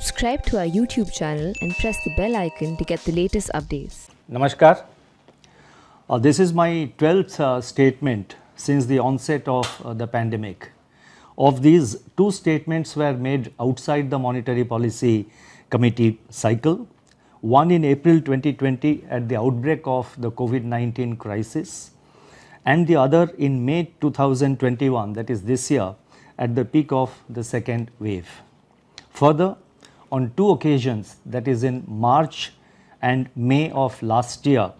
Subscribe to our YouTube channel and press the bell icon to get the latest updates. Namaskar. This is my 12th statement since the onset of the pandemic. Of these, 2 statements were made outside the Monetary Policy Committee cycle. One in April 2020 at the outbreak of the COVID-19 crisis, and the other in May 2021, that is this year, at the peak of the second wave. Further, on 2 occasions, that is in March and May of last year,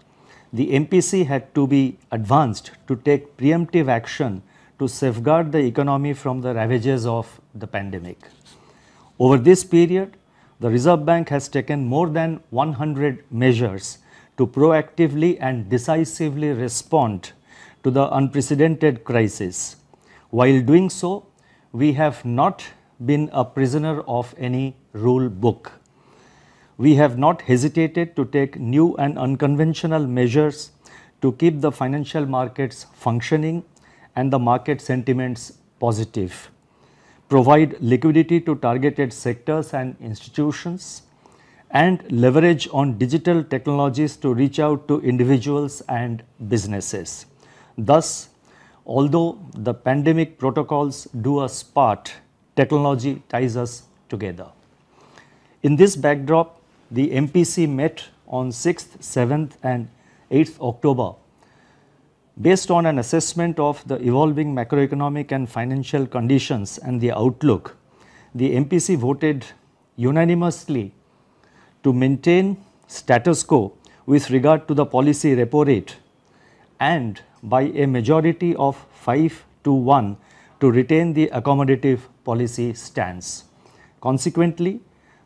the MPC had to be advanced to take preemptive action to safeguard the economy from the ravages of the pandemic. Over this period, the Reserve Bank has taken more than 100 measures to proactively and decisively respond to the unprecedented crisis. While doing so, we have not been a prisoner of any rule book. We have not hesitated to take new and unconventional measures to keep the financial markets functioning and the market sentiments positive, provide liquidity to targeted sectors and institutions, and leverage on digital technologies to reach out to individuals and businesses. Thus, although the pandemic protocols do us part, technology ties us together. In this backdrop, the MPC met on 6th, 7th and 8th October. Based on an assessment of the evolving macroeconomic and financial conditions and the outlook, the MPC voted unanimously to maintain status quo with regard to the policy repo rate, and by a majority of 5-1 to retain the accommodative policy stance. Consequently,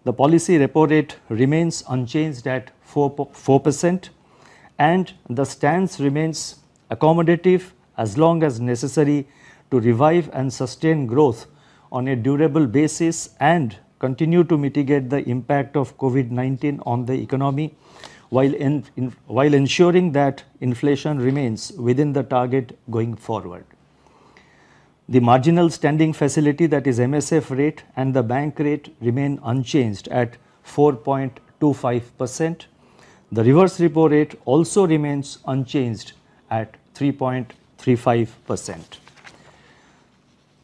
the policy repo rate remains unchanged at 4% and the stance remains accommodative as long as necessary to revive and sustain growth on a durable basis and continue to mitigate the impact of COVID-19 on the economy while ensuring that inflation remains within the target going forward. The marginal standing facility, that is MSF rate, and the bank rate remain unchanged at 4.25%. The reverse repo rate also remains unchanged at 3.35%.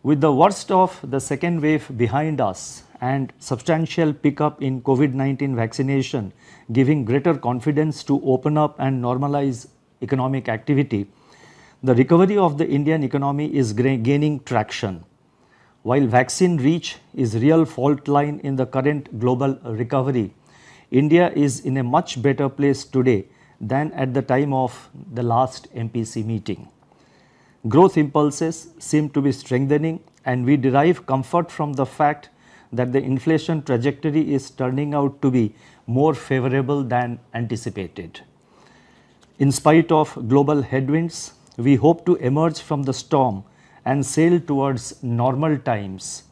With the worst of the second wave behind us and substantial pickup in COVID-19 vaccination giving greater confidence to open up and normalize economic activity, the recovery of the Indian economy is gaining traction. While vaccine reach is real fault line in the current global recovery, India is in a much better place today than at the time of the last MPC meeting. Growth impulses seem to be strengthening, and we derive comfort from the fact that the inflation trajectory is turning out to be more favorable than anticipated. In spite of global headwinds, we hope to emerge from the storm and sail towards normal times,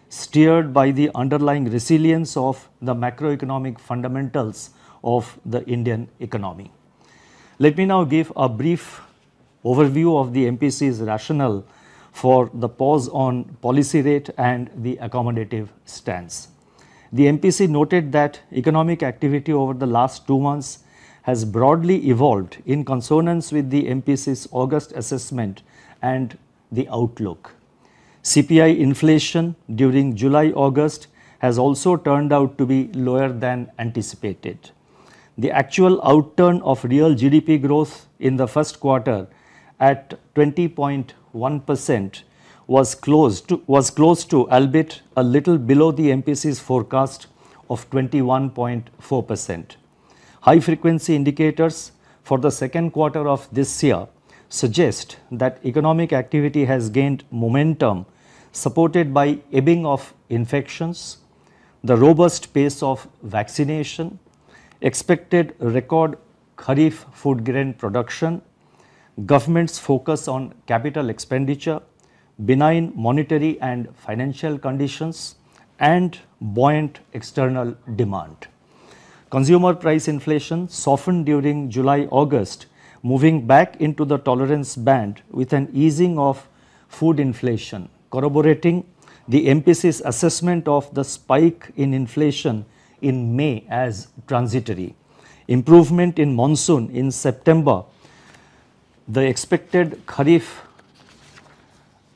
steered by the underlying resilience of the macroeconomic fundamentals of the Indian economy. Let me now give a brief overview of the MPC's rationale for the pause on policy rate and the accommodative stance. The MPC noted that economic activity over the last 2 months has broadly evolved in consonance with the MPC's August assessment and the outlook. CPI inflation during July-August has also turned out to be lower than anticipated. The actual outturn of real GDP growth in the first quarter at 20.1% was close to, albeit a little below the MPC's forecast of 21.4%. High frequency indicators for the second quarter of this year suggest that economic activity has gained momentum, supported by ebbing of infections, the robust pace of vaccination, expected record Kharif food grain production, government's focus on capital expenditure, benign monetary and financial conditions, and buoyant external demand. Consumer price inflation softened during July-August, moving back into the tolerance band with an easing of food inflation, corroborating the MPC's assessment of the spike in inflation in May as transitory, improvement in monsoon in September, the expected Kharif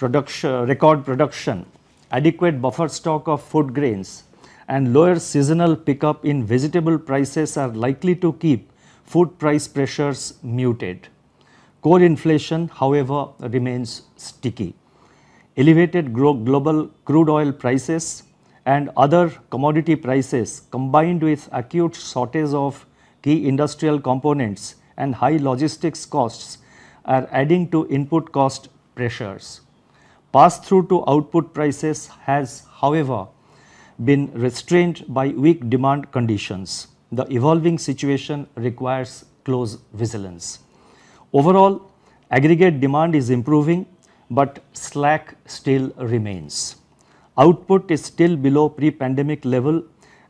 record production, adequate buffer stock of food grains, and lower seasonal pickup in vegetable prices are likely to keep food price pressures muted. Core inflation, however, remains sticky. Elevated global crude oil prices and other commodity prices, combined with acute shortage of key industrial components and high logistics costs, are adding to input cost pressures. Pass-through to output prices has, however, been restrained by weak demand conditions. The evolving situation requires close vigilance. Overall, aggregate demand is improving, but slack still remains. Output is still below pre-pandemic level,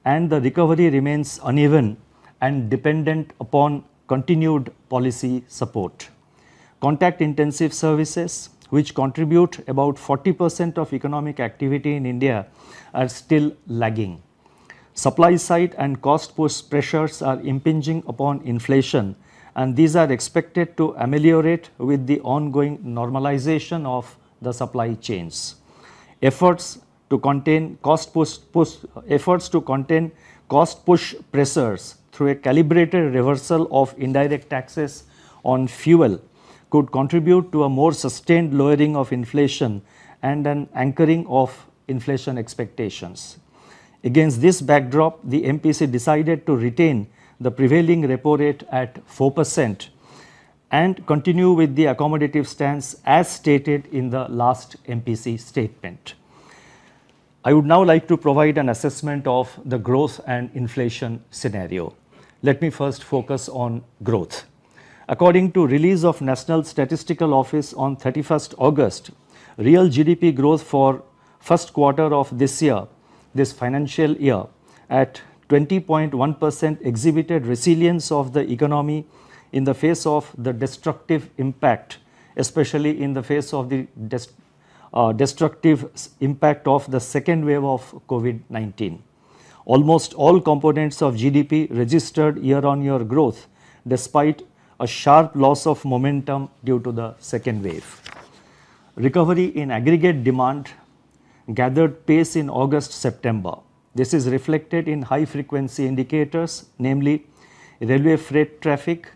and the recovery remains uneven and dependent upon continued policy support. Contact-intensive services, which contribute about 40% of economic activity in India, are still lagging. Supply side and cost push pressures are impinging upon inflation, and these are expected to ameliorate with the ongoing normalization of the supply chains. Efforts to contain cost push pressures through a calibrated reversal of indirect taxes on fuel could contribute to a more sustained lowering of inflation and an anchoring of inflation expectations. Against this backdrop, the MPC decided to retain the prevailing repo rate at 4% and continue with the accommodative stance as stated in the last MPC statement. I would now like to provide an assessment of the growth and inflation scenario. Let me first focus on growth. According to release of National Statistical Office on 31st August, real GDP growth for first quarter of this financial year at 20.1% exhibited resilience of the economy in the face of the destructive impact, especially in the face of the destructive impact of the second wave of COVID-19. Almost all components of GDP registered year-on-year growth despite a sharp loss of momentum due to the second wave. Recovery in aggregate demand gathered pace in August-September. This is reflected in high-frequency indicators, namely railway freight traffic,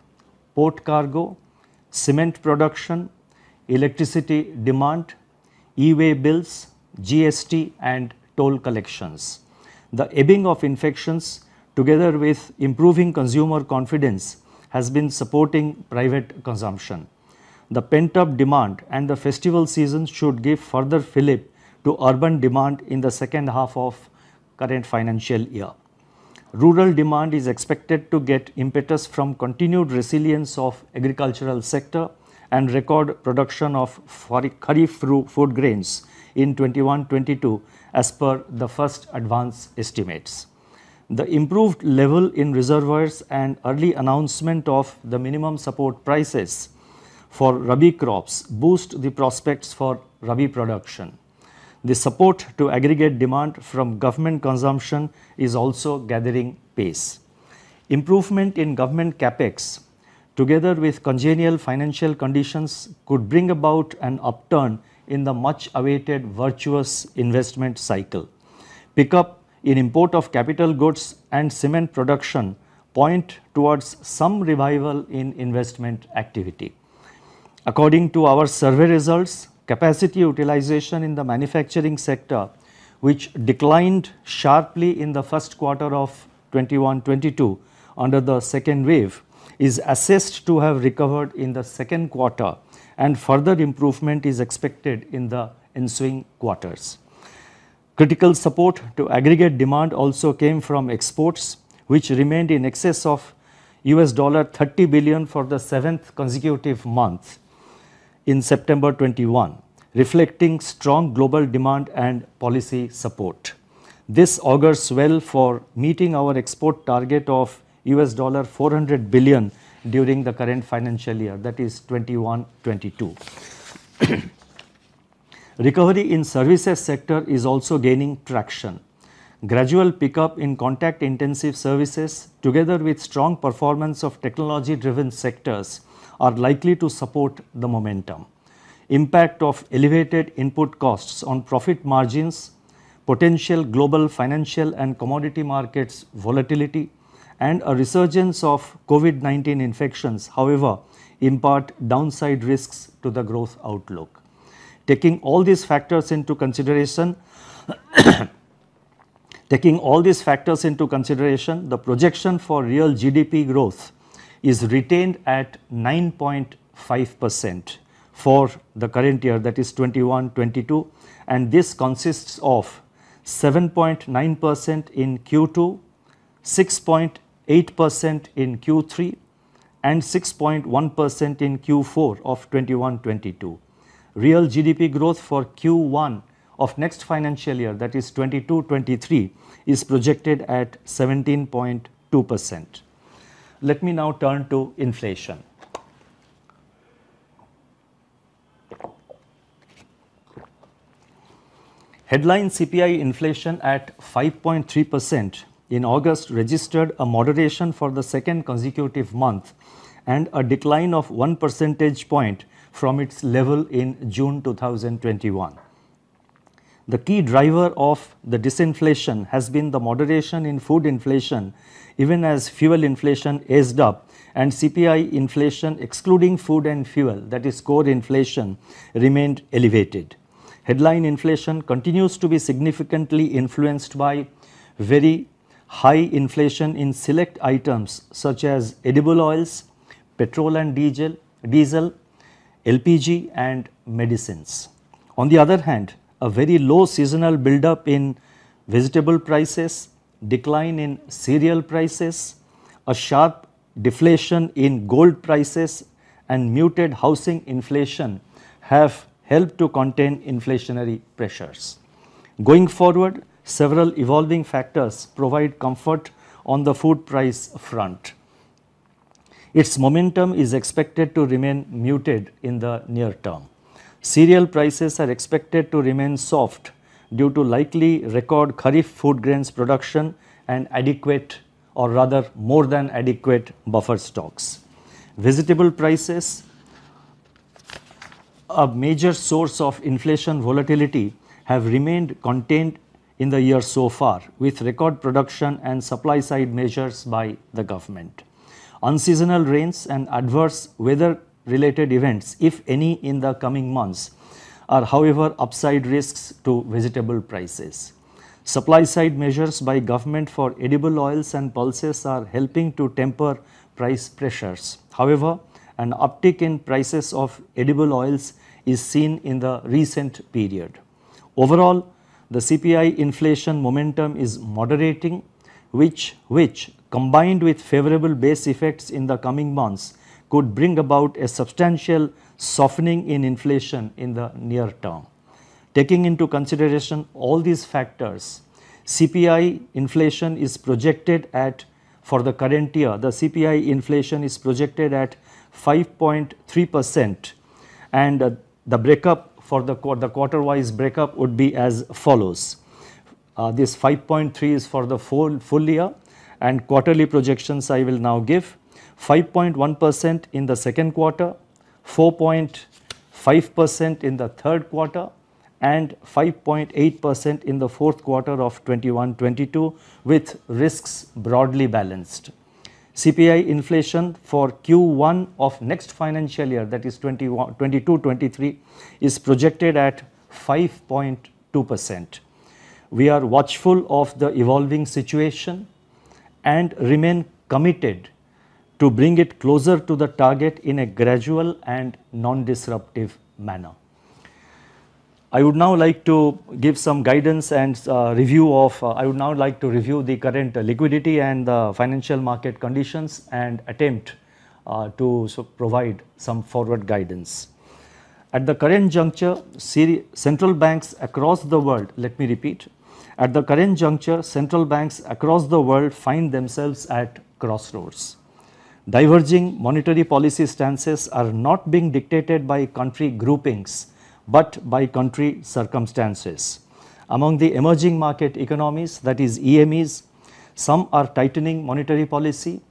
port cargo, cement production, electricity demand, e-way bills, GST and toll collections. The ebbing of infections together with improving consumer confidence has been supporting private consumption. The pent-up demand and the festival season should give further fillip to urban demand in the second half of current financial year. Rural demand is expected to get impetus from continued resilience of agricultural sector and record production of Kharif food grains in 21-22 as per the first advance estimates. The improved level in reservoirs and early announcement of the minimum support prices for Rabi crops boost the prospects for Rabi production. The support to aggregate demand from government consumption is also gathering pace. Improvement in government capex together with congenial financial conditions could bring about an upturn in the much awaited virtuous investment cycle. Pickup in import of capital goods and cement production point towards some revival in investment activity. According to our survey results, capacity utilization in the manufacturing sector, which declined sharply in the first quarter of 21-22 under the second wave, is assessed to have recovered in the second quarter, and further improvement is expected in the ensuing quarters. Critical support to aggregate demand also came from exports, which remained in excess of $30 billion for the 7th consecutive month in September 21, reflecting strong global demand and policy support. This augurs well for meeting our export target of $400 billion during the current financial year, that is 21-22. Recovery in services sector is also gaining traction. Gradual pickup in contact intensive services together with strong performance of technology driven sectors are likely to support the momentum. Impact of elevated input costs on profit margins, potential global financial and commodity markets volatility, and a resurgence of COVID-19 infections, however, impart downside risks to the growth outlook. Taking all these factors into consideration, the projection for real GDP growth is retained at 9.5% for the current year, that is 21-22, and this consists of 7.9% in Q2, 6.8% in Q3 and 6.1% in Q4 of 21-22. Real GDP growth for Q1 of next financial year, that is 22-23, is projected at 17.2%. Let me now turn to inflation. Headline CPI inflation at 5.3% in August registered a moderation for the second consecutive month and a decline of 1 percentage point from its level in June 2021. The key driver of the disinflation has been the moderation in food inflation, even as fuel inflation eased up and CPI inflation excluding food and fuel, that is core inflation, remained elevated. Headline inflation continues to be significantly influenced by very high inflation in select items such as edible oils, petrol and diesel, LPG and medicines. On the other hand, a very low seasonal buildup in vegetable prices, decline in cereal prices, a sharp deflation in gold prices and muted housing inflation have helped to contain inflationary pressures. Going forward, several evolving factors provide comfort on the food price front. Its momentum is expected to remain muted in the near term. Cereal prices are expected to remain soft due to likely record Kharif food grains production and adequate, or rather more than adequate, buffer stocks. Vegetable prices, a major source of inflation volatility, have remained contained in the year so far with record production and supply side measures by the government. Unseasonal rains and adverse weather related events, if any, in the coming months are however upside risks to vegetable prices. Supply side measures by government for edible oils and pulses are helping to temper price pressures. However, an uptick in prices of edible oils is seen in the recent period. Overall, the CPI inflation momentum is moderating, which combined with favorable base effects in the coming months could bring about a substantial softening in inflation in the near term. Taking into consideration all these factors, CPI inflation is projected at, for the current year, the CPI inflation is projected at 5.3%, and the breakup for the quarter-wise breakup would be as follows. This 5.3 is for the full year, and quarterly projections I will now give. 5.1% in the second quarter, 4.5% in the third quarter, and 5.8% in the fourth quarter of 21-22, with risks broadly balanced. CPI inflation for Q1 of next financial year, that is 22-23, is projected at 5.2%. We are watchful of the evolving situation and remain committed to bring it closer to the target in a gradual and non-disruptive manner. I would now like to give some guidance and review of, I would now like to review the current liquidity and the financial market conditions and attempt to provide some forward guidance. At the current juncture, central banks across the world, let me repeat, at the current juncture, central banks across the world find themselves at crossroads. Diverging monetary policy stances are not being dictated by country groupings, but by country circumstances. Among the emerging market economies, that is EMEs, some are tightening monetary policy,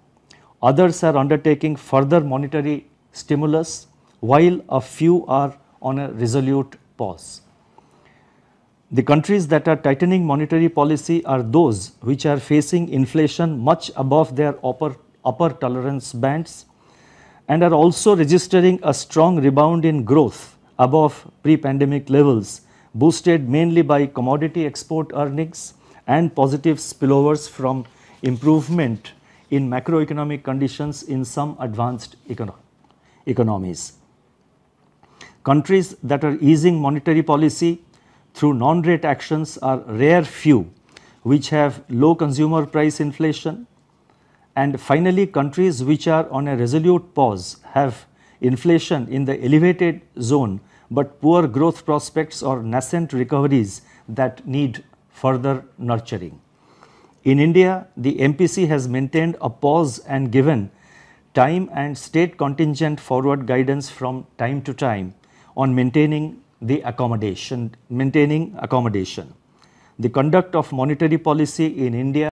others are undertaking further monetary stimulus, while a few are on a resolute pause. The countries that are tightening monetary policy are those which are facing inflation much above their upper tolerance bands and are also registering a strong rebound in growth above pre-pandemic levels, boosted mainly by commodity export earnings and positive spillovers from improvement in macroeconomic conditions in some advanced economies. Countries that are easing monetary policy through non-rate actions are rare few which have low consumer price inflation, and finally countries which are on a resolute pause have inflation in the elevated zone but poor growth prospects or nascent recoveries that need further nurturing. In India, the MPC has maintained a pause and given time and state contingent forward guidance from time to time on maintaining accommodation. The conduct of monetary policy in India